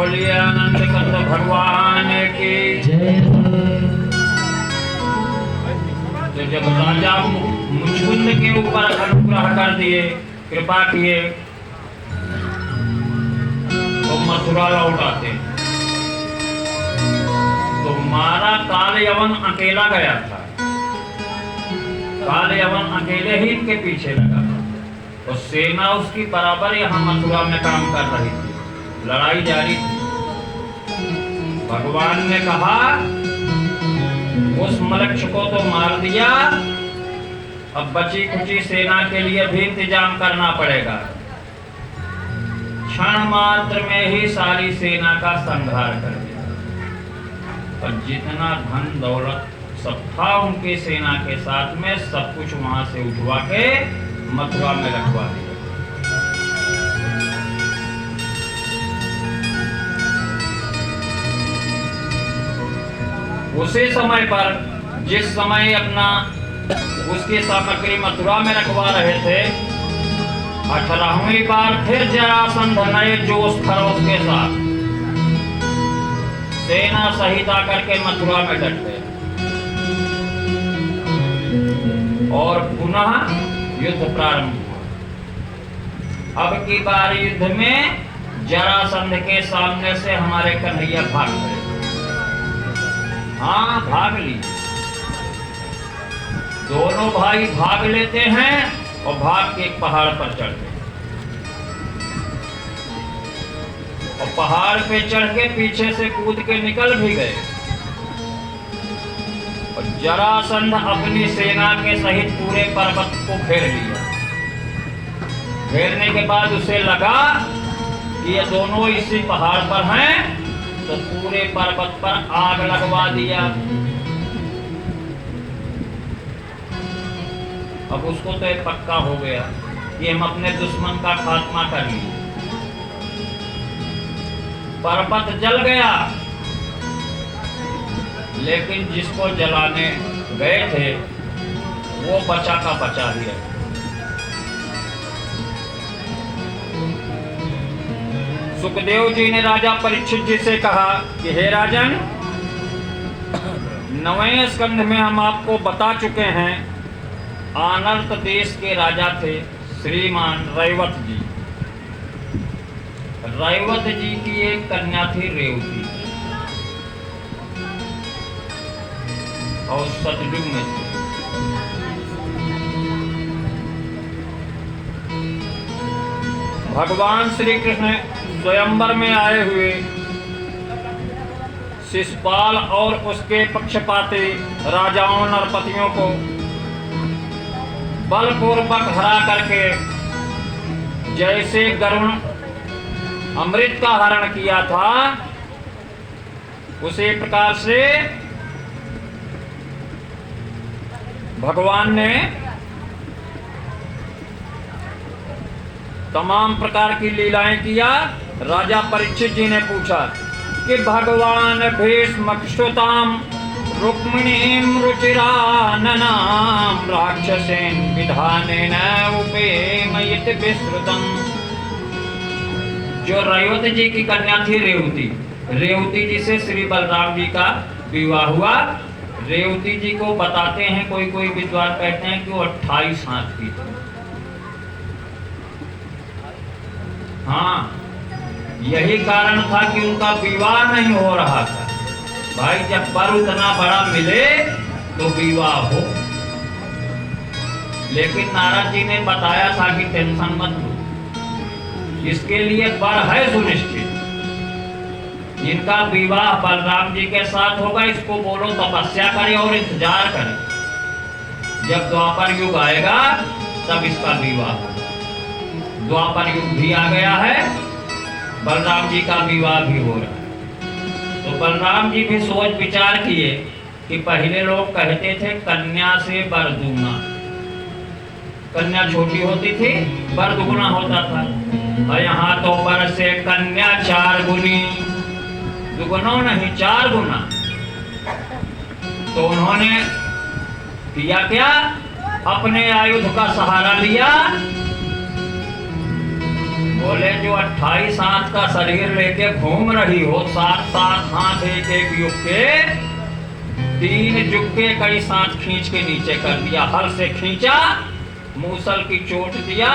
बोलिए आनंद कंद भगवान की जय। तो जब राजा मुचकुंद के ऊपर अनुग्रह कर दिए, कृपा किए, तो मथुरा लौट आते। तो मारा काल यवन अकेला गया था, काल यवन अकेले ही इनके पीछे लगा था। तो सेना उसकी बराबर यहाँ मथुरा में काम कर रही थी, लड़ाई जारी थी। भगवान ने कहा उस मलक्ष को तो मार दिया, अब बची खुची सेना के लिए भी इंतजाम करना पड़ेगा। क्षण मात्र में ही सारी सेना का संहार कर दिया। पर जितना धन दौलत सब था उनकी सेना के साथ में, सब कुछ वहां से उठवा के मथुरा में रखवा दिया। उसी समय पर जिस समय अपना उसकी सामग्री मथुरा में रखवा रहे थे, 18वीं बार फिर जरासंध नए जोश खरोश के साथ सेना सहित आकर के मथुरा में डट गए और पुनः युद्ध प्रारंभ हुआ। अब की बार युद्ध में जरासंध के सामने से हमारे कन्हैया भाग गए। हाँ, भाग ली। दोनों भाई भाग लेते हैं और भाग के एक पहाड़ पर चढ़ते हैं और पहाड़ पे चढ़ के पीछे से कूद के निकल भी गए। और जरासंध अपनी सेना के सहित पूरे पर्वत को घेर लिया। घेरने के बाद उसे लगा कि ये दोनों इसी पहाड़ पर हैं, तो पूरे पर्वत पर आग लगवा दिया। अब उसको तो एक पक्का हो गया कि हम अपने दुश्मन का खात्मा कर लिए। पर्वत जल गया, लेकिन जिसको जलाने गए थे वो बचा का बचा ही रहा। सुखदेव जी ने राजा परीक्षित जी से कहा कि हे राजन, 9वें स्कंध में हम आपको बता चुके हैं, आनर्त देश के राजा थे श्रीमान रैवत जी। रैवत जी की एक कन्या थी रेवती, और सतयुग में थी। भगवान श्री कृष्ण स्वयंवर में आए हुए शिशुपाल और उसके पक्षपाती राजाओं नरपतियों को बलपूर्वक हरा करके जैसे गरुण अमृत का हरण किया था, उसी प्रकार से भगवान ने तमाम प्रकार की लीलाएं किया। राजा परीक्षित जी ने पूछा कि भगवान भीष्मक्षुताम रुक्मिणीं रुचिराननां राक्षसेन विधानेन उपेमयित विस्तृतम्। जो रैवत जी की कन्या थी रेवती, रेवती जी से श्री बलराम जी का विवाह हुआ। रेवती जी को बताते हैं कोई कोई विद्वान कहते हैं कि वो 28 हाथ की थी। हाँ, यही कारण था कि उनका विवाह नहीं हो रहा था। भाई, जब वर उतना बड़ा मिले तो विवाह हो। लेकिन नारद जी ने बताया था कि टेंशन मत लो, इसके लिए वर है सुनिश्चित। इनका विवाह बलराम जी के साथ होगा, इसको बोलो तपस्या करे और इंतजार करे। जब द्वापर युग आएगा तब इसका विवाह होगा। द्वापर युग भी आ गया है, बलराम जी का विवाह भी हो रहा है। तो बलराम जी भी सोच विचार किए कि पहले लोग कहते थे कन्या से वर दूना, कन्या छोटी होती थी वर दुगुना होता था, और यहाँ तो वर से कन्या 4 गुनी, दुगुना नहीं 4 गुना। तो उन्होंने किया क्या, अपने आयुध का सहारा लिया, बोले जो 28 हाथ का शरीर लेके घूम रही हो, 7-7 हाथ एक एक युग के, 3 जुग के कई साथ खींच के नीचे कर दिया, हल से खींचा, मूसल की चोट दिया,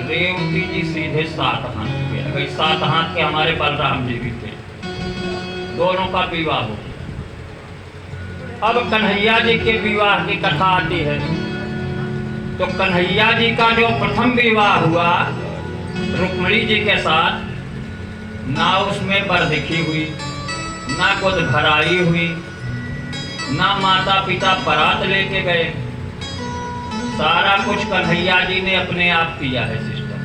रेवती जी सीधे 7 हाथ के। कई 7 हाथ के हमारे बलराम जी भी थे, दोनों का विवाह हो गया। अब कन्हैया जी के विवाह की कथा आती है। तो कन्हैया जी का जो प्रथम विवाह हुआ रुक्मिणी जी के साथ, ना उसमें बरदिखी हुई, ना खुद भराई हुई, ना माता पिता बारात लेके गए, सारा कुछ कन्हैया जी ने अपने आप किया है सिस्टम।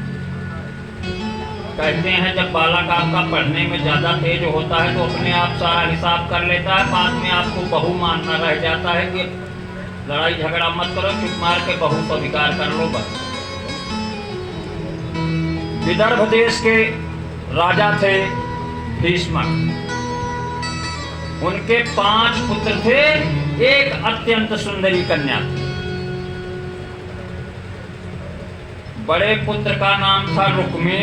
कहते हैं जब बालक आपका पढ़ने में ज्यादा तेज होता है तो अपने आप सारा हिसाब कर लेता है, बाद में आपको बहू मानना रह जाता है कि लड़ाई झगड़ा मत करो, चुप मार के बहू स्वीकार कर लो बस। विदर्भ देश के राजा थे भीष्मक, उनके 5 पुत्र थे, एक अत्यंत सुंदरी कन्या थी। बड़े पुत्र का नाम था रुक्मी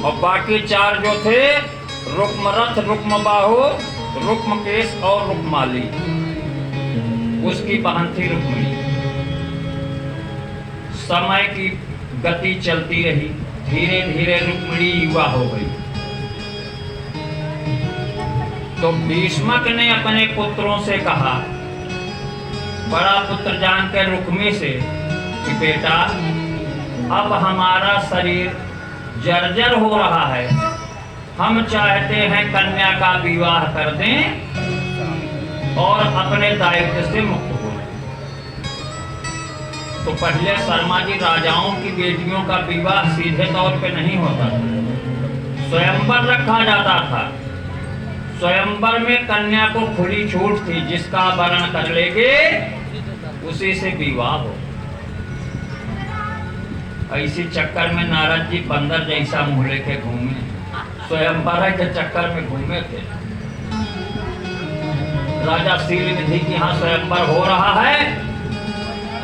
और बाकी 4 जो थे रुक्मरथ, रुक्मबाहु, रुक्मकेश और रुक्माली। उसकी बहन थी रुक्मिणी। समय की गति चलती रही, धीरे धीरे रुक्मिणी युवा हो गई। तो भीष्मक ने अपने पुत्रों से कहा, बड़ा पुत्र जान के रुक्मी से कि बेटा अब हमारा शरीर जर्जर हो रहा है, हम चाहते हैं कन्या का विवाह कर दें और अपने दायित्व से मुक्त हो। तो पहले शर्मा जी राजाओं की बेटियों का विवाह सीधे तौर पे नहीं होता था, स्वयंवर रखा जाता था। स्वयंवर में कन्या को खुली छूट थी, जिसका वर्ण कर लेंगे उसी से विवाह हो। इसी चक्कर में नारद जी बंदर जैसा मुंह लेके घूमे, स्वयंवर के चक्कर में घूमे थे। राजा शील निधि की यहाँ स्वयंवर हो रहा है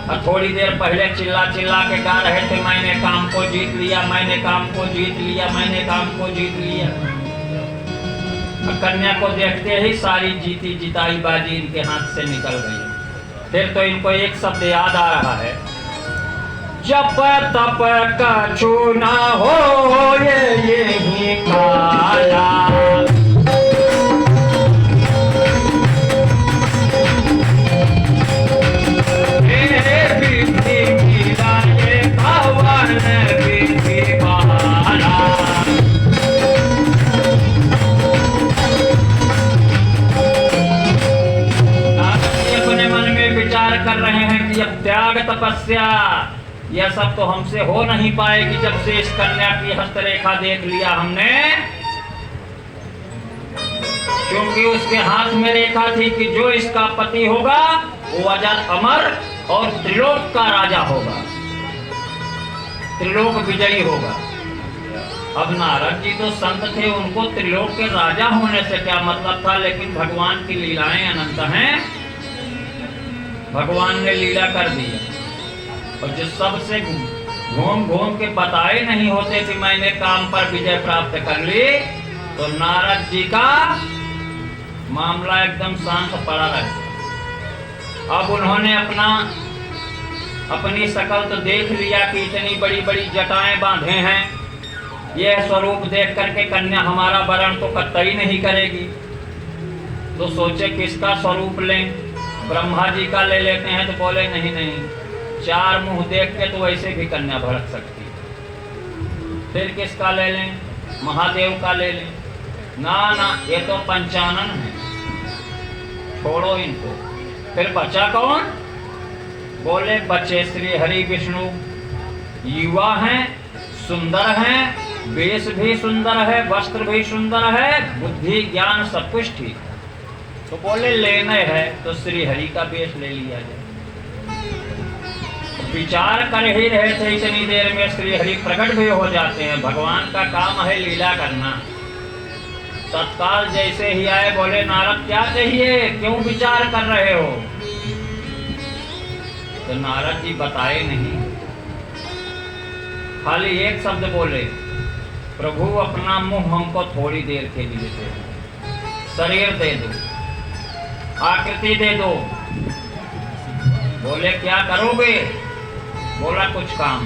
और थोड़ी देर पहले चिल्ला चिल्ला के गा रहे थे, मैंने काम को जीत लिया, मैंने काम को जीत लिया, मैंने काम को जीत लिया। कन्या को देखते ही सारी जीती जिताई बाजी इनके हाथ से निकल गई। फिर तो इनको एक शब्द याद आ रहा है, जप तप कछु न हो यही काला। अपने मन में विचार कर रहे हैं कि अब त्याग तपस्या यह सब तो हमसे हो नहीं पाएगी, जब से इस कन्या की हस्तरेखा देख लिया हमने। क्योंकि उसके हाथ में रेखा थी कि जो इसका पति होगा वो अजर अमर और त्रिलोक का राजा होगा, त्रिलोक विजयी होगा। अब नारद जी तो संत थे, उनको त्रिलोक के राजा होने से क्या मतलब था, लेकिन भगवान की लीलाएं अनंत हैं। भगवान ने लीला कर दी और जो सबसे घूम घूम के बताए नहीं होते कि मैंने काम पर विजय प्राप्त कर ली, तो नारद जी का मामला एकदम शांत पड़ा रहे। अब उन्होंने अपनी शकल तो देख लिया कि इतनी बड़ी बड़ी जटाएं बांधे हैं, यह स्वरूप देख करके कन्या हमारा वरण तो कतई नहीं करेगी। तो सोचे किसका स्वरूप लें, ब्रह्मा जी का ले लेते हैं। तो बोले नहीं नहीं, 4 मुंह देख के तो वैसे भी कन्या भड़क सकती है। फिर किसका ले लें, महादेव का ले लें। ना ना, ये तो पंचानन है, छोड़ो इनको। फिर बचा कौन? बोले बचे श्री हरि विष्णु, युवा हैं, सुंदर हैं, वेश भी सुंदर है, वस्त्र भी सुंदर है, बुद्धि ज्ञान सब कुछ ठीक। तो बोले लेने है तो श्री हरि का वेश ले लिया जाए। विचार कर ही रहे थे, इतनी देर में श्री हरि प्रकट भी हो जाते हैं। भगवान का काम है लीला करना। तत्काल जैसे ही आए, बोले नारद क्या चाहिए, क्यों विचार कर रहे हो? तो नारद जी बताए नहीं, खाली एक शब्द बोले, प्रभु अपना मुंह हमको थोड़ी देर के लिए दे दो, शरीर दे दो, आकृति दे दो। बोले क्या करोगे? बोला कुछ काम।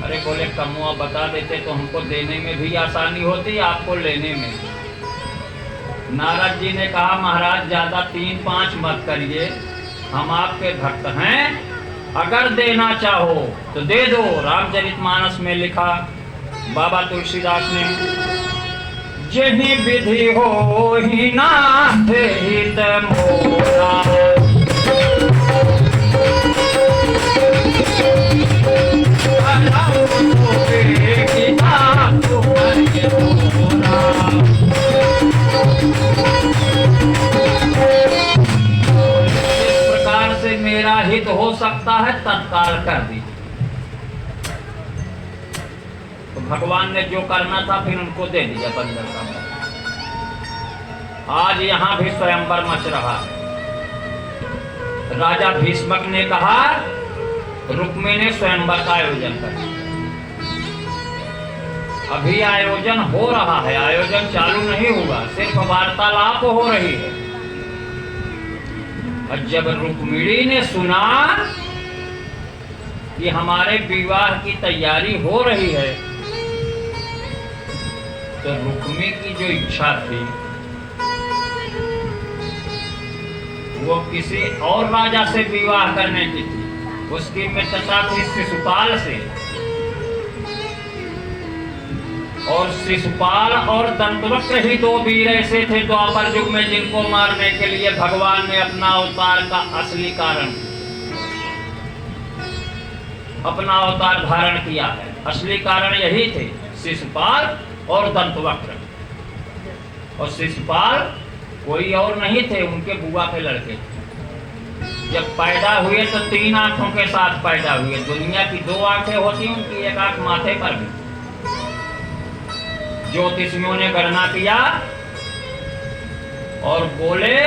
अरे बोले कमुआ बता देते तो हमको देने में भी आसानी होती, आपको लेने में। नारद जी ने कहा महाराज ज्यादा 3-5 मत करिए, हम आपके भक्त हैं, अगर देना चाहो तो दे दो। रामचरितमानस में लिखा बाबा तुलसीदास ने, जही विधि हो ही नाथ हित मोरा, इस प्रकार से मेरा हित हो सकता है तत्काल कर दी। तो भगवान ने जो करना था फिर उनको दे दिया बंदर का। आज यहां भी स्वयंवर मच रहा है। राजा भीष्मक ने कहा रुक्मी ने स्वयंवर का आयोजन कर। अभी आयोजन हो रहा है, आयोजन चालू नहीं हुआ, सिर्फ वार्तालाप हो रही है। और जब रुक्मिणी ने सुना कि हमारे विवाह की तैयारी हो रही है, तो रुक्मी की जो इच्छा थी वो किसी और राजा से विवाह करने की थी। उसकी मित्रता थी शिशुपाल से, और शिशुपाल और दंतवक्र ही 2 वीर ऐसे थे द्वापर युग में जिनको मारने के लिए भगवान ने अपना अवतार का असली कारण, अपना अवतार धारण किया है। असली कारण यही थे, शिशुपाल और दंतवक्र। और शिशुपाल कोई और नहीं थे, उनके बुआ के लड़के थे। जब पैदा हुए तो 3 आंखों के साथ पैदा हुए। दुनिया की 2 आंखें होती, उनकी 1 आंख माथे पर भी। ज्योतिषियों ने गणना किया और बोले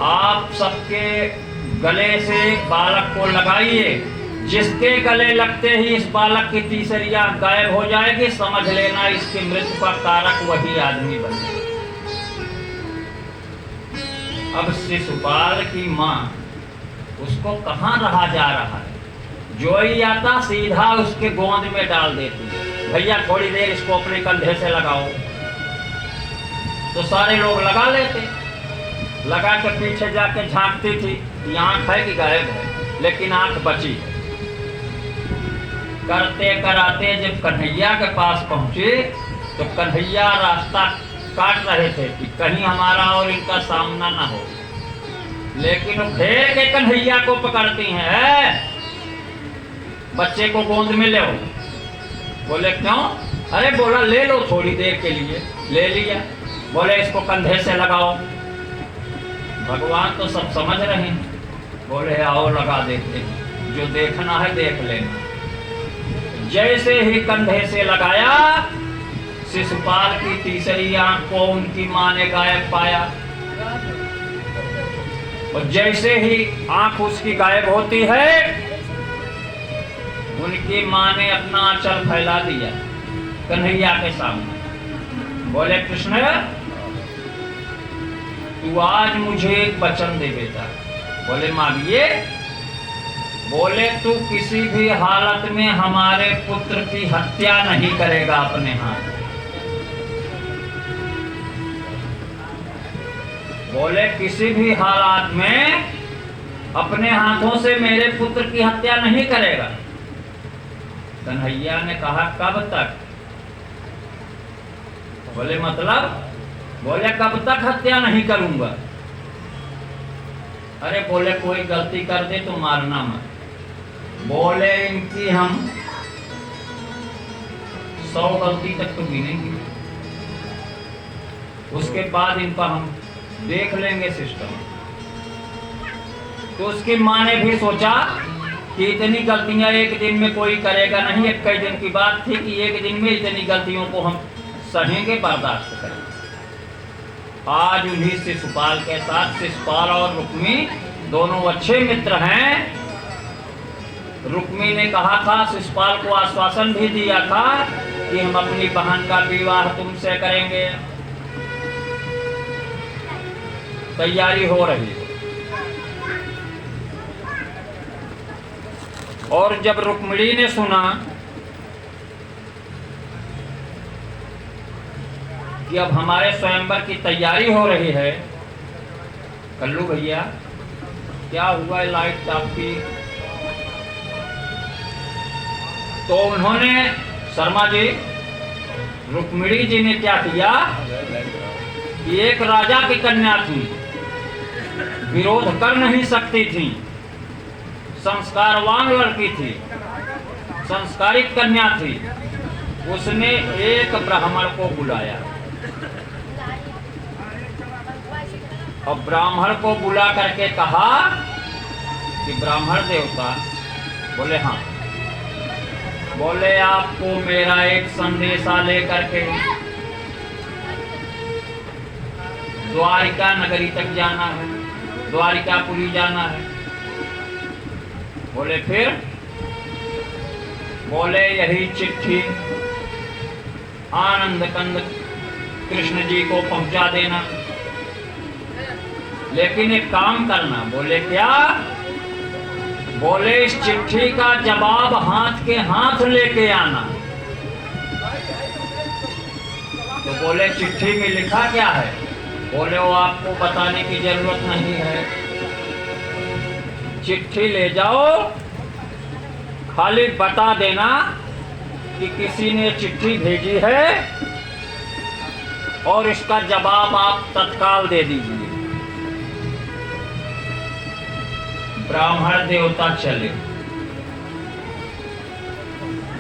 आप सबके गले से बालक को लगाइए, जिसके गले लगते ही इस बालक की तीसरी आंख गायब हो जाएगी, समझ लेना इसकी मृत्यु का कारक वही आदमी बने। अब शिशुपाल की माँ उसको कहाँ रहा जा रहा है, जो ही आता सीधा उसके गोद में डाल देती है। भैया थोड़ी देर इसको अपने कंधे से लगाओ, तो सारे लोग लगा लेते। लगा के पीछे जाके झांकती थी कि आंख है कि गायब है, लेकिन आंख बची है। करते कराते जब कन्हैया के पास पहुंचे तो कन्हैया रास्ता काट रहे थे कि कहीं हमारा और इनका सामना ना हो, लेकिन घेर के कन्हैया को पकड़ती हैं, बच्चे को गोद में ले। बोले क्यों? अरे बोला ले लो थोड़ी देर के लिए। ले लिया। बोले इसको कंधे से लगाओ। भगवान तो सब समझ रहे हैं। बोले आओ लगा देते, जो देखना है देख लेना। जैसे ही कंधे से लगाया, शिशुपाल की तीसरी आंख को उनकी मां ने गायब पाया। और जैसे ही आंख उसकी गायब होती है, उनकी मां ने अपना आंचल फैला दिया कन्हैया के सामने। बोले कृष्ण तू आज मुझे एक वचन दे बेटा। बोले मांगिए। बोले तू किसी भी हालत में हमारे पुत्र की हत्या नहीं करेगा अपने हाथ। बोले किसी भी हालात में अपने हाथों से मेरे पुत्र की हत्या नहीं करेगा। कन्हैया ने कहा कब तक? बोले मतलब? बोले कब तक हत्या नहीं करूंगा। अरे बोले कोई गलती कर दे तो मारना मत। बोले इनकी हम 100 गलती तक तो गिनेंगे, उसके बाद इनका हम देख लेंगे सिस्टम। तो उसकी माँ ने भी सोचा कि इतनी गलतियां एक दिन में कोई करेगा नहीं। 21 दिन की बात थी कि एक दिन में इतनी गलतियों को हम सहेंगे, बर्दाश्त करेंगे। आज उन्हीं शिशुपाल के साथ, शिशुपाल और रुक्मी दोनों अच्छे मित्र हैं, रुक्मी ने कहा था, शिशुपाल को आश्वासन भी दिया था कि हम अपनी बहन का विवाह तुमसे करेंगे। तैयारी हो रही है। और जब रुक्मिणी ने सुना कि अब हमारे स्वयंवर की तैयारी हो रही है, कल्लू भैया क्या हुआ है, लाइट आपकी? तो उन्होंने, शर्मा जी, रुक्मिणी जी ने क्या किया कि एक राजा की कन्या थी, विरोध कर नहीं सकती थी, संस्कारवान लड़की थी, संस्कारित कन्या थी। उसने एक ब्राह्मण को बुलाया और ब्राह्मण को बुला करके कहा कि ब्राह्मण देवता, बोले हाँ, बोले आपको मेरा एक संदेशा लेकर के द्वारिका नगरी तक जाना है, द्वारिकापुरी जाना है। बोले फिर? बोले यही चिट्ठी आनंद कंद कृष्ण जी को पहुंचा देना, लेकिन एक काम करना। बोले क्या? बोले इस चिट्ठी का जवाब हाथ के हाथ लेके आना। तो बोले चिट्ठी में लिखा क्या है? बोले वो आपको बताने की जरूरत नहीं है, चिट्ठी ले जाओ, खाली बता देना कि किसी ने चिट्ठी भेजी है और इसका जवाब आप तत्काल दे दीजिए। ब्राह्मण देवता चले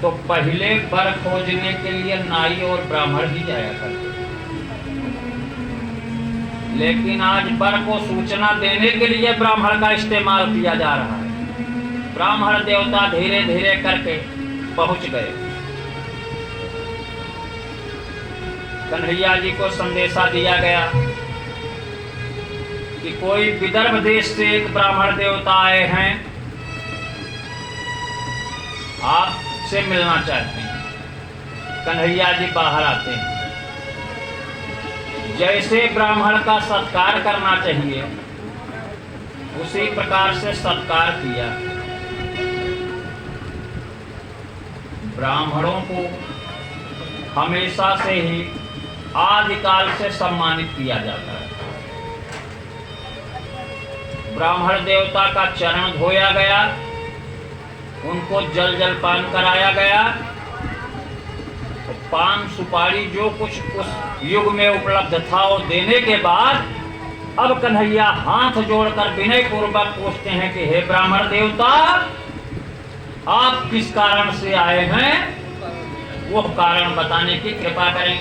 तो पहले वर खोजने के लिए नाई और ब्राह्मण ही जाया करते, लेकिन आज वर को सूचना देने के लिए ब्राह्मण का इस्तेमाल किया जा रहा है। ब्राह्मण देवता धीरे धीरे करके पहुंच गए। कन्हैया जी को संदेशा दिया गया कि कोई विदर्भ देश से एक ब्राह्मण देवता आए हैं, आपसे मिलना चाहते हैं। कन्हैया जी बाहर आते हैं। जैसे ब्राह्मण का सत्कार करना चाहिए उसी प्रकार से सत्कार किया। ब्राह्मणों को हमेशा से ही आदिकाल से सम्मानित किया जाता है। ब्राह्मण देवता का चरण धोया गया, उनको जल जलपान कराया गया, तो पान सुपारी जो कुछ उस युग में उपलब्ध था वो देने के बाद अब कन्हैया हाथ जोड़कर विनय पूर्वक पूछते हैं कि हे ब्राह्मण देवता, आप किस कारण से आए हैं, वो कारण बताने की कृपा करें।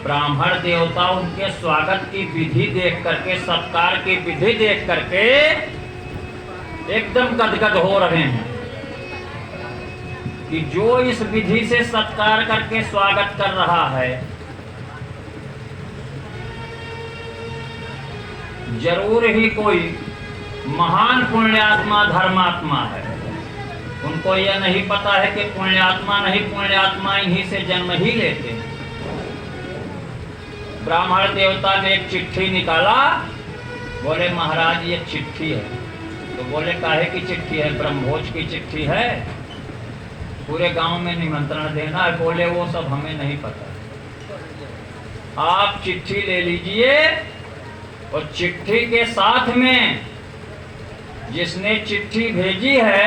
ब्राह्मण देवता उनके स्वागत की विधि देख करके, सत्कार की विधि देख करके एकदम गदगद हो रहे हैं कि जो इस विधि से सत्कार करके स्वागत कर रहा है जरूर ही कोई महान पुण्यात्मा धर्मात्मा है। उनको यह नहीं पता है कि पुण्यात्मा नहीं, पुण्यात्मा इन्हीं से जन्म ही लेते हैं। ब्राह्मण देवता ने एक चिट्ठी निकाला, बोले महाराज ये चिट्ठी है। तो बोले काहे की चिट्ठी है? ब्रह्मभोज की चिट्ठी है, पूरे गांव में निमंत्रण देना है। बोले वो सब हमें नहीं पता, आप चिट्ठी ले लीजिए और चिट्ठी के साथ में जिसने चिट्ठी भेजी है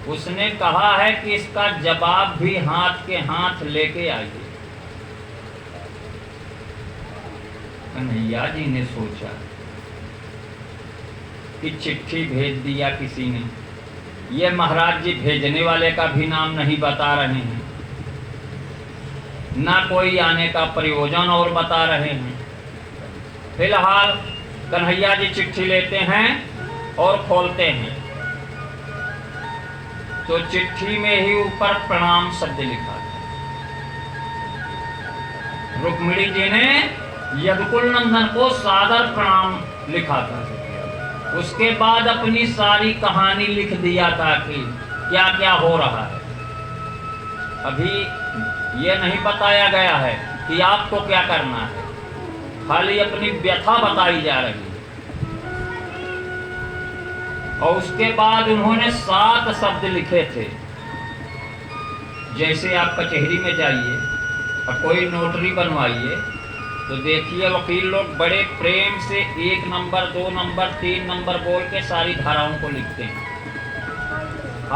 उसने कहा है कि इसका जवाब भी हाथ के हाथ लेके आइए। कन्हैया जी ने सोचा कि चिट्ठी भेज दिया किसी ने, ये महाराज जी भेजने वाले का भी नाम नहीं बता रहे हैं, ना कोई आने का प्रयोजन और बता रहे हैं। फिलहाल कन्हैया जी चिट्ठी लेते हैं और खोलते हैं तो चिट्ठी में ही ऊपर प्रणाम शब्द लिखा था। रुक्मिणी जी ने यदुकुल नंदन को सादर प्रणाम लिखा था। उसके बाद अपनी सारी कहानी लिख दिया था कि क्या क्या हो रहा है। अभी ये नहीं बताया गया है कि आपको क्या करना है, खाली अपनी व्यथा बताई जा रही है। और उसके बाद उन्होंने 7 शब्द लिखे थे। जैसे आप कचहरी में जाइए और कोई नोटरी बनवाइए तो देखिए वकील लोग बड़े प्रेम से 1 नंबर 2 नंबर 3 नंबर बोल के सारी धाराओं को लिखते हैं।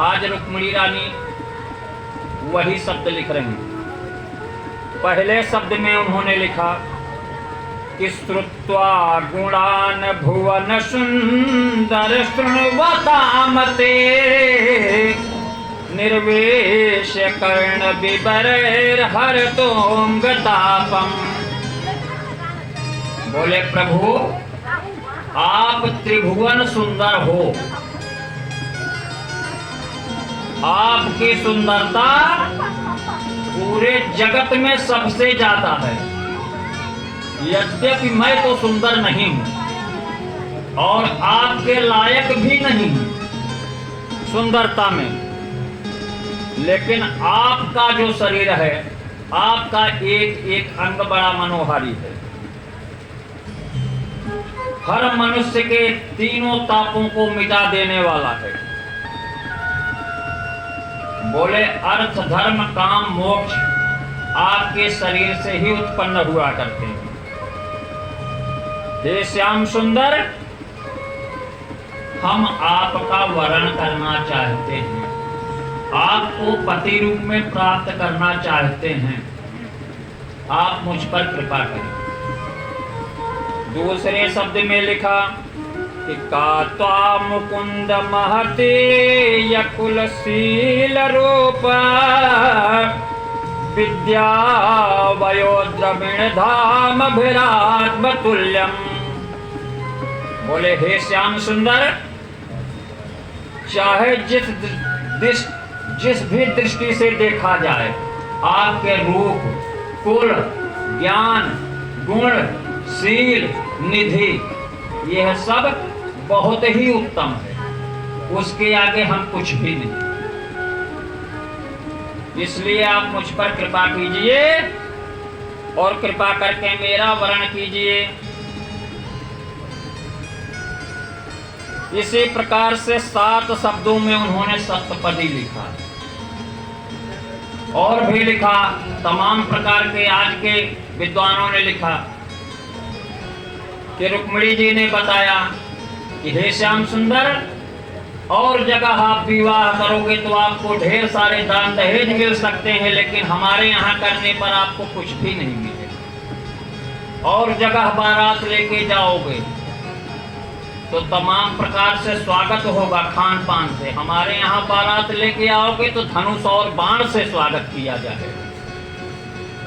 आज रुक्मिणी रानी वही शब्द लिख रहे हैं। पहले शब्द में उन्होंने लिखा कि श्रुत्वा गुणान भुवन सुंदर शृण्वताम ते निर्वेश कर्ण विबरैर हरतोंग तापम। बोले प्रभु आप त्रिभुवन सुंदर हो, आपकी सुंदरता पूरे जगत में सबसे ज्यादा है। यद्यपि मैं तो सुंदर नहीं हूं और आपके लायक भी नहीं हूं सुंदरता में, लेकिन आपका जो शरीर है, आपका एक एक अंग बड़ा मनोहारी है। हर मनुष्य के तीनों तापों को मिटा देने वाला है। बोले अर्थ धर्म काम मोक्ष आपके शरीर से ही उत्पन्न हुआ करते हैं। हे श्याम सुंदर, हम आपका वरण करना चाहते हैं, आपको पति रूप में प्राप्त करना चाहते हैं, आप मुझ पर कृपा करें। दूसरे शब्द में लिखा कि कात्वा मुकुंद महते यकुलशील रूप विद्या वयो द्रविण धाम भिरात्म तुल्यम। बोले हे श्याम सुंदर, चाहे जिस भी दृष्टि से देखा जाए, आपके रूप, कुल, ज्ञान, गुण, शील, निधि, यह सब बहुत ही उत्तम है। उसके आगे हम कुछ भी नहीं। इसलिए आप मुझ पर कृपा कीजिए और कृपा करके मेरा वरण कीजिए। इसी प्रकार से 7 शब्दों में उन्होंने सप्तपदी लिखा और भी लिखा। तमाम प्रकार के आज के विद्वानों ने लिखा कि रुक्मिणी जी ने बताया कि हे श्याम सुंदर, और जगह आप विवाह करोगे तो आपको ढेर सारे दान दहेज मिल सकते हैं, लेकिन हमारे यहाँ करने पर आपको कुछ भी नहीं मिलेगा। और जगह बारात लेके जाओगे तो तमाम प्रकार से स्वागत होगा, खान पान से। हमारे यहाँ बारात लेके आओगे तो धनुष और बाण से स्वागत किया जाएगा।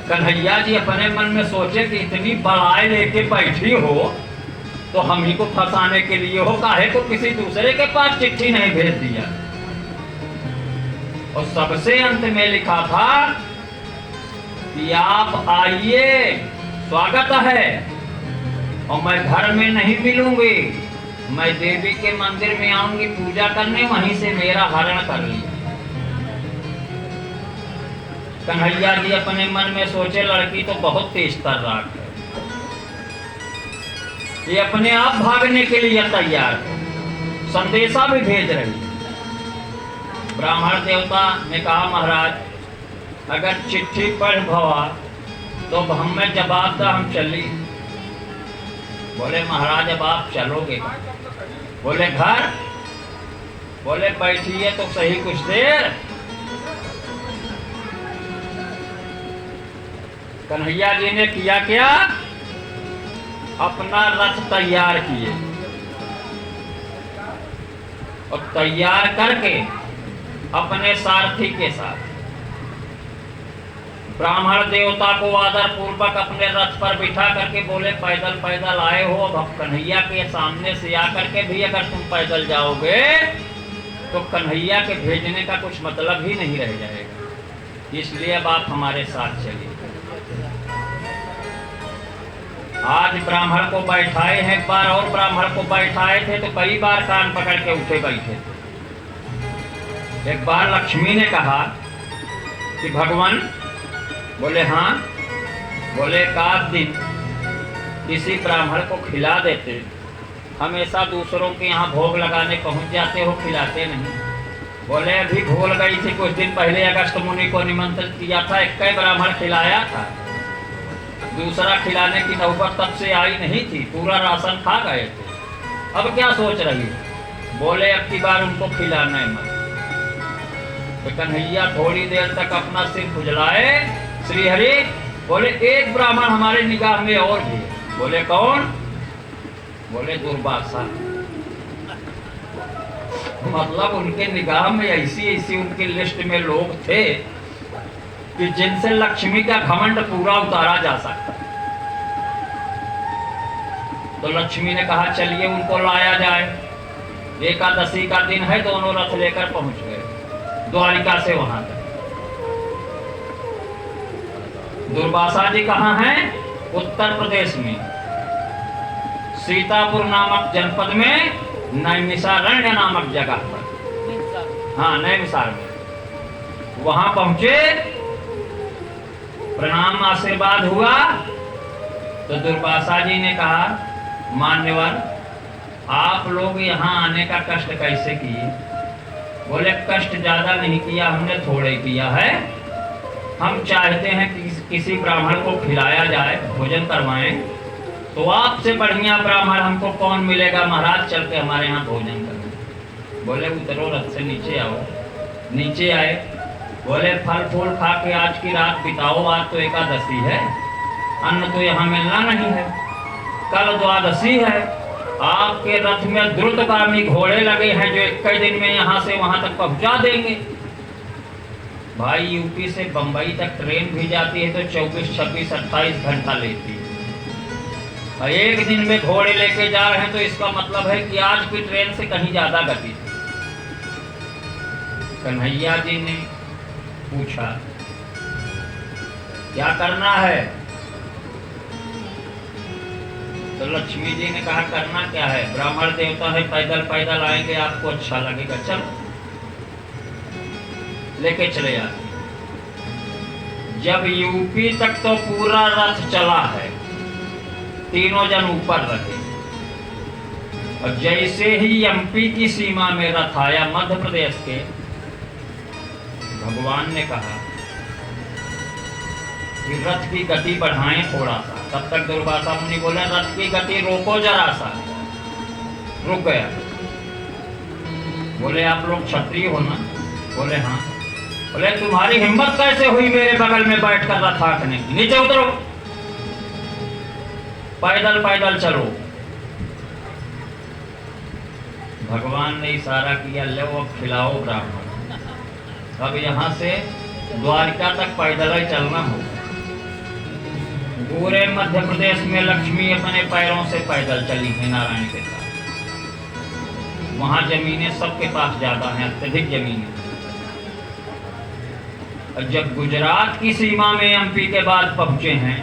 कन्हैया जी अपने मन में सोचे कि इतनी बड़ाई लेके बैठी हो तो हम ही को फंसाने के लिए हो, काहे को किसी दूसरे के पास चिट्ठी नहीं भेज दिया। और सबसे अंत में लिखा था कि आप आइए, स्वागत है, और मैं घर में नहीं मिलूंगी, मैं देवी के मंदिर में आऊंगी पूजा करने, वहीं से मेरा हरण कर लिया। कन्हैया जी अपने मन में सोचे लड़की तो बहुत तेज तर्राक है, ये अपने आप भागने के लिए तैयार है, संदेशा भी भेज रही है। ब्राह्मण देवता ने कहा महाराज अगर चिट्ठी पढ़ भवा तो हमें जवाब दा, हम चली। बोले महाराज अब आप चलोगे? बोले घर। बोले बैठिए तो सही कुछ देर। कन्हैया जी ने किया क्या, अपना रथ तैयार किए और तैयार करके अपने सारथी के साथ ब्राह्मण देवता को आदर पूर्वक अपने रथ पर बिठा करके बोले पैदल पैदल आए हो, अब कन्हैया के सामने से आकर के भी अगर तुम पैदल जाओगे तो कन्हैया के भेजने का कुछ मतलब ही नहीं रह जाएगा, इसलिए अब आप हमारे साथ चलिए। आज ब्राह्मण को बैठाए हैं, एक बार और ब्राह्मण को बैठाए थे तो कई बार कान पकड़ के उठे बैठे थे। एक बार लक्ष्मी ने कहा कि भगवान, बोले हाँ, बोले एक आध दिन किसी ब्राह्मण को खिला देते, हमेशा दूसरों के यहाँ भोग लगाने पहुंच जाते हो, खिलाते नहीं। बोले अभी भूल गई थी, कुछ दिन पहले अगस्त मुनि को निमंत्रित किया था, एक ब्राह्मण खिलाया था, दूसरा खिलाने की नौबत तब से आई नहीं थी, पूरा राशन खा गए थे, अब क्या सोच रही हो? बोले अब की बार उनको खिलाना है मत। तो कन्हैया थोड़ी देर तक अपना सिर खुजलाए, श्री हरि बोले एक ब्राह्मण हमारे निगाह में और भी। बोले कौन? बोले दुर्वासा। मतलब उनके निगाह में ऐसी ऐसी उनकी लिस्ट में लोग थे कि जिनसे लक्ष्मी का घमंड पूरा उतारा जा सकता। तो लक्ष्मी ने कहा चलिए उनको लाया जाए। एकादशी का दिन है, दोनों रथ लेकर पहुंच गए द्वारिका से वहां तक। दुर्वासा जी कहाँ हैं? उत्तर प्रदेश में सीतापुर नामक जनपद में नैमिषारण्य नामक जगह पर, हाँ नैमिषार में वहां पहुंचे। प्रणाम आशीर्वाद हुआ तो दुर्वासा जी ने कहा मान्यवर आप लोग यहाँ आने का कष्ट कैसे किए? बोले कष्ट ज्यादा नहीं किया, हमने थोड़े किया है। हम चाहते हैं कि किसी ब्राह्मण को खिलाया जाए, भोजन करवाएं, तो आपसे बढ़िया ब्राह्मण हमको कौन मिलेगा महाराज, चल के हमारे यहाँ भोजन करें। बोले उतरो रथ से नीचे आओ। नीचे आए, बोले फल फूल खा के आज की रात बिताओ, आज तो एकादशी है, अन्न तो यहाँ मिलना नहीं है, कल द्वादशी है। आपके रथ में द्रुतगामी घोड़े लगे हैं जो एक ही दिन में यहाँ से वहां तक पहुंचा देंगे। भाई यूपी से बंबई तक ट्रेन भी जाती है तो 24, 26, 28 घंटा लेती है, और एक दिन में घोड़े लेके जा रहे हैं तो इसका मतलब है कि आज की ट्रेन से कहीं ज्यादा गति थी। कन्हैया जी ने पूछा क्या करना है? तो लक्ष्मी जी ने कहा करना क्या है, ब्राह्मण देवता है, पैदल पैदल आएंगे, आपको अच्छा लगेगा, चलो लेके चले जाते। जब यूपी तक तो पूरा रथ चला है, तीनों जन ऊपर रहे, और जैसे ही एमपी की सीमा में रथ आया मध्य प्रदेश के, भगवान ने कहा कि रथ की गति बढ़ाएं थोड़ा सा। तब तक दुर्वासा मुनि बोले रथ की गति रोको जरा सा। रुक गया। बोले आप लोग क्षत्रिय हो ना? बोले हाँ। बोले तुम्हारी हिम्मत कैसे हुई मेरे बगल में बैठकर रथ हाँकने की? नीचे उतरो, पैदल पैदल चलो। भगवान ने इशारा किया, लो अब खिलाओ ब्राह्मण। अब यहाँ से द्वारिका तक पैदल ही चलना होगा। पूरे मध्य प्रदेश में लक्ष्मी अपने पैरों से पैदल चली है नारायण के साथ। वहां जमीनें सबके पास ज्यादा हैं, अत्यधिक जमीनें। और जब गुजरात की सीमा में एमपी के बाद पहुंचे हैं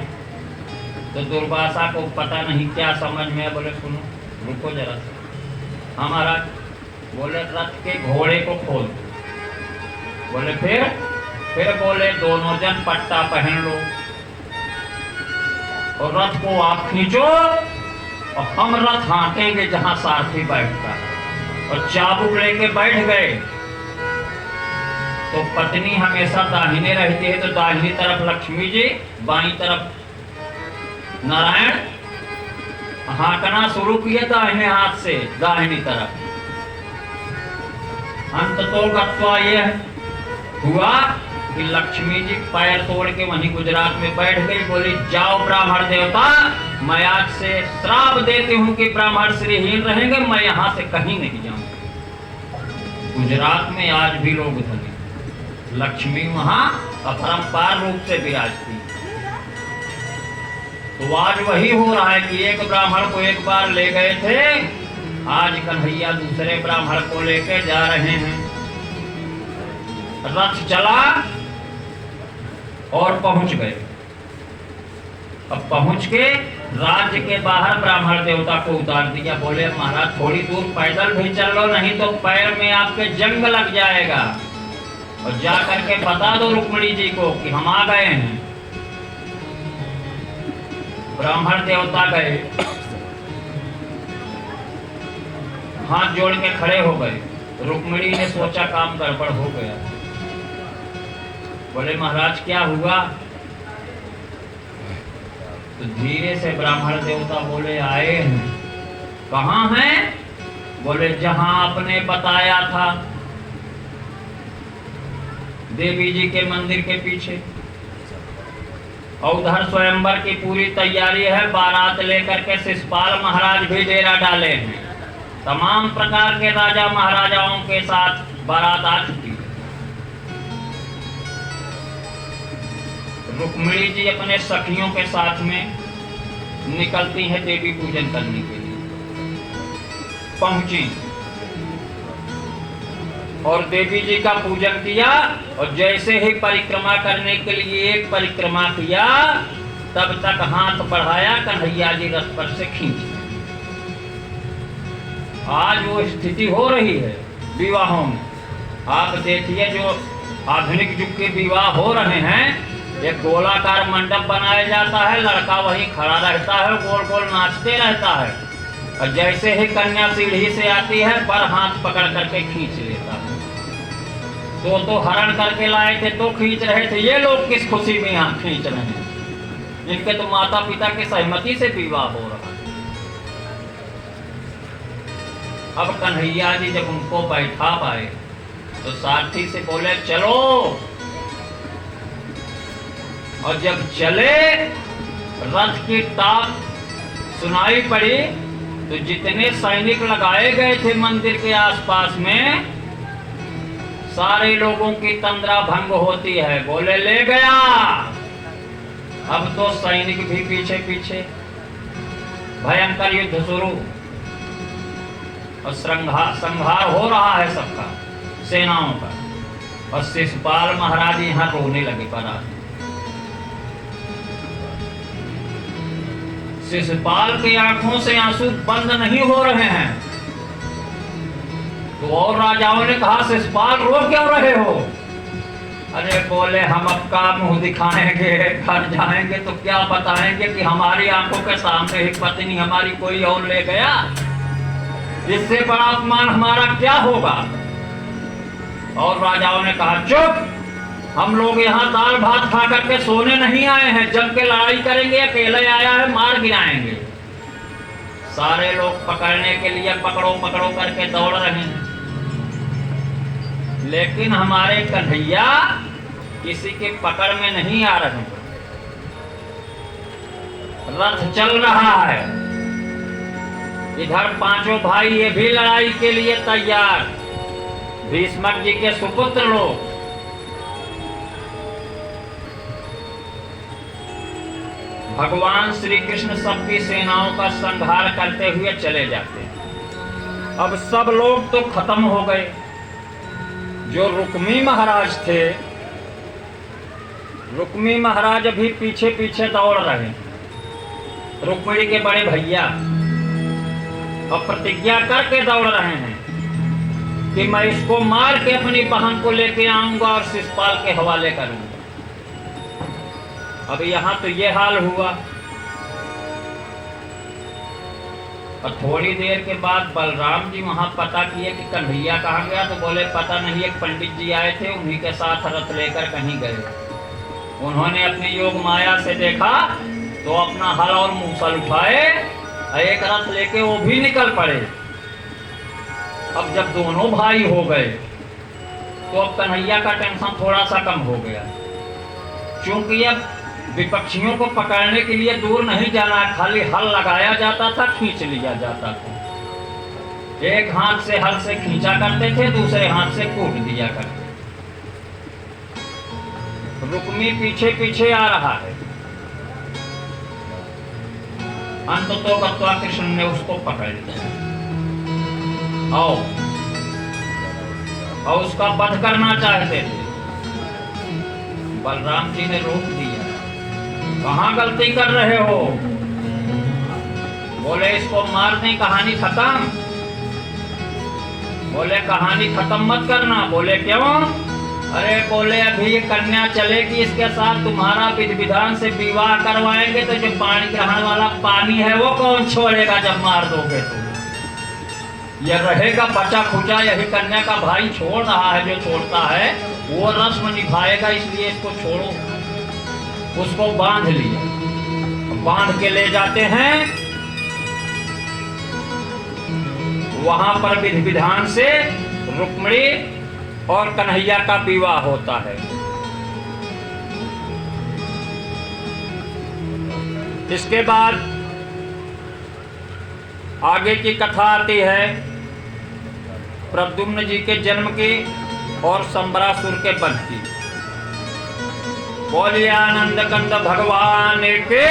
तो दुर्वासा को पता नहीं क्या समझ में। बोले सुनो, रुको जरा सा। हमारा बोले रथ के घोड़े को खोल। बोले फिर बोले दोनों जन पट्टा पहन लो और रथ को आप खींचो और हम रथ हाँकेंगे जहां सारथी बैठता है। और चाबुक लेके बैठ गए। तो पत्नी हमेशा दाहिने रहती है, तो दाहिनी तरफ लक्ष्मी जी, बाईं तरफ नारायण। हाँकना शुरू किए दाहिने हाथ से दाहिनी तरफ। अंत तो गत्वा ये हुआ कि लक्ष्मी जी पैर तोड़ के वहीं गुजरात में बैठ गई। बोली जाओ ब्राह्मण देवता, मैं आज से श्राप देती हूँ कि ब्राह्मण श्रीहीन रहेंगे, मैं यहाँ से कहीं नहीं जाऊंगा। गुजरात में आज भी लोग धनी, लक्ष्मी वहां अपरंपार रूप से विराजती। तो आज वही हो रहा है कि एक ब्राह्मण को एक बार ले गए थे, आज कन्हैया दूसरे ब्राह्मण को लेके जा रहे हैं। रथ चला और पहुंच गए। अब पहुंच के राज्य के बाहर ब्राह्मण देवता को उतार दिया। बोले महाराज थोड़ी दूर पैदल भी चल लो, नहीं तो पैर में आपके जंग लग जाएगा, और जा करके बता दो रुक्मिणी जी को कि हम आ गए हैं। ब्राह्मण देवता गए, हाथ जोड़ के खड़े हो गए। रुक्मिणी ने सोचा काम गड़बड़ हो गया। बोले महाराज क्या हुआ? तो धीरे से ब्राह्मण देवता बोले आए हैं। कहाँ हैं? बोले जहां आपने बताया था, देवी जी के मंदिर के पीछे। और उधर स्वयंवर की पूरी तैयारी है, बारात लेकर के शिषपाल महाराज भी डेरा डाले हैं। तमाम प्रकार के राजा महाराजाओं के साथ बारात आ चुकी है। रुक्मिणी जी अपने सखियों के साथ में निकलती हैं देवी पूजन करने के लिए। पहुंची और देवी जी का पूजन किया, और जैसे ही परिक्रमा करने के लिए एक परिक्रमा किया, तब तक हाथ बढ़ाया, कन्हैया जी रथ पर से खींच। आज वो स्थिति हो रही है विवाहों में। आप देखिए जो आधुनिक युग के विवाह हो रहे हैं, एक गोलाकार मंडप बनाया जाता है, लड़का वहीं खड़ा रहता है, गोल गोल नाचते रहता है, और जैसे ही कन्या सीढ़ी से आती है, बर हाथ पकड़ करके खींच लेता है। तो हरण करके लाए थे तो खींच रहे थे, ये लोग किस खुशी में यहाँ खींच रहे हैं? इनके तो माता पिता की सहमति से विवाह हो रहा है। अब कन्हैया जी जब उनको बैठा पाए तो सारथी से बोले चलो, और जब चले रथ की टाप सुनाई पड़ी तो जितने सैनिक लगाए गए थे मंदिर के आसपास में, सारे लोगों की तंद्रा भंग होती है। बोले ले गया। अब तो सैनिक भी पीछे पीछे, भयंकर युद्ध शुरू, और संहार हो रहा है सबका, सेनाओं का। और शिषपाल महाराज यहाँ रोने लगे। पर शिषपाल के आंखों से आंसू बंद नहीं हो रहे हैं। तो और राजाओं ने कहा शिषपाल रो क्यों रहे हो? अरे बोले हम अब का मुंह दिखाएंगे, घर जाएंगे तो क्या बताएंगे कि हमारी आंखों के सामने ही पत्नी हमारी कोई और ले गया। इससे बड़ा अपमान हमारा क्या होगा? और राजाओं ने कहा चुप, हम लोग यहाँ दाल भात खा करके सोने नहीं आए हैं, जम के लड़ाई करेंगे, अकेले आया है मार गिराएंगे। सारे लोग पकड़ने के लिए पकड़ो पकड़ो करके दौड़ रहे हैं, लेकिन हमारे कन्हैया किसी के पकड़ में नहीं आ रहे। रथ चल रहा है, इधर पांचों भाई ये भी लड़ाई के लिए तैयार, भीष्मक जी के सुपुत्र लोग। भगवान श्री कृष्ण सबकी सेनाओं का संहार करते हुए चले जाते हैं। अब सब लोग तो खत्म हो गए। जो रुक्मी महाराज थे, रुक्मी महाराज अभी पीछे पीछे दौड़ रहे हैं, रुक्मिणी के बड़े भैया, और प्रतिज्ञा करके दौड़ रहे हैं कि मैं इसको मार के अपनी बहन को लेके आऊंगा और शिषपाल के हवाले करूंगा। अब यहां तो ये हाल हुआ। और थोड़ी देर के बाद बलराम जी वहां पता किए कि कन्हैया कहाँ गया, तो बोले पता नहीं, एक पंडित जी आए थे, उन्हीं के साथ रथ लेकर कहीं गए। उन्होंने अपनी योग माया से देखा तो अपना हल और मूसल उठाए, एक रथ लेके वो भी निकल पड़े। अब जब दोनों भाई हो गए तो अब कन्हैया का टेंशन थोड़ा सा कम हो गया, क्योंकि अब विपक्षियों को पकड़ने के लिए दूर नहीं जाना, खाली हल लगाया जाता था, खींच लिया जाता था। एक हाथ से हल से खींचा करते थे, दूसरे हाथ से कूट दिया करते। रुक्मी पीछे पीछे आ रहा है। अंततः कृष्ण ने उसको पकड़ लिया और उसका वध करना चाहते थे। बलराम जी ने रोक दिया, कहाँ गलती कर रहे हो? बोले इसको मार दें, कहानी खत्म। बोले कहानी खत्म मत करना। बोले क्यों? अरे बोले अभी ये कन्या चलेगी, इसके साथ तुम्हारा विधि विधान से विवाह करवाएंगे, तो जो पानी ग्रहण वाला पानी है वो कौन छोड़ेगा जब मार दोगे तो? यह रहेगा बचा खुचा, यही कन्या का भाई छोड़ रहा है, जो छोड़ता है वो रस्म निभाएगा, इसलिए इसको छोड़ो। उसको बांध लिया, बांध के ले जाते हैं, वहां पर विधि विधान से रुक्मिणी और कन्हैया का विवाह होता है। इसके बाद आगे की कथा आती है प्रद्युम्न जी के जन्म की और संबरासुर के वध की। बोलिए आनंद कंद भगवान के।